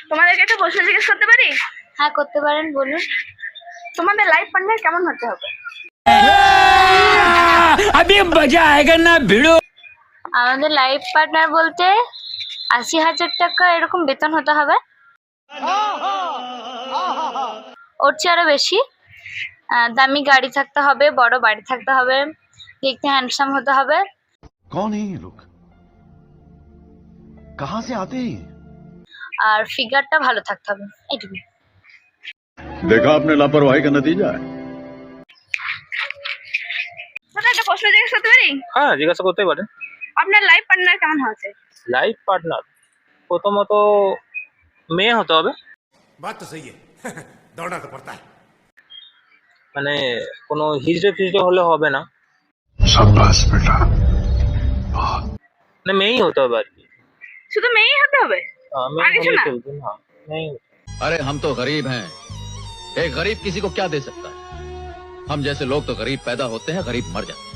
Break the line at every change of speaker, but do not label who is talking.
তোমাদেরকে একটা প্রশ্ন জিজ্ঞেস করতে পারি?
হ্যাঁ করতে পারেন, বলুন।
তোমাদের লাইফ পার্টনার কেমন হতে হবে?
अभी मजा आएगा ना भिड़ो।
আমাদের লাইফ পার্টনার বলতে 80,000 টাকা এরকম বেতন হতে হবে, ওর চেয়ে আরো বেশি। দামি গাড়ি থাকতে হবে, বড় বাড়ি থাকতে হবে, দেখতে হ্যান্ডসাম হতে হবে।
कौन है ये लोग? कहाँ से आते हैं?
আর ফিগারটা ভালো থাকতে হবে, এইটুকু।
देखा आपने लापरवाही का नतीजा है।
দাদা একটা প্রশ্ন জিজ্ঞেস করতে পারি?
হ্যাঁ, জিজ্ঞাসা করতেই পারেন।
আপনার লাইফ পার্টনার কেমন হওয়া চাই?
লাইফ পার্টনার প্রথমত মেয়ে হতে হবে।
बात तो सही है दौड़ना तो पड़ता है।
মানে কোনো হিজড়ে ফিজড়ে হলে হবে না,
शाबाश बेटा।
মানে মেয়েই হতে হবে আর কি।
শুধু মেয়েই হতে হবে?
মেয়ে
আর কিছু
হলে
না?
চলবে না, মেয়েই হতে হবে।
अरे हम तो गरीब हैं, एक गरीब किसी को क्या दे सकता है। हम जैसे लोग तो गरीब पैदा होते हैं, गरीब मर जाते हैं।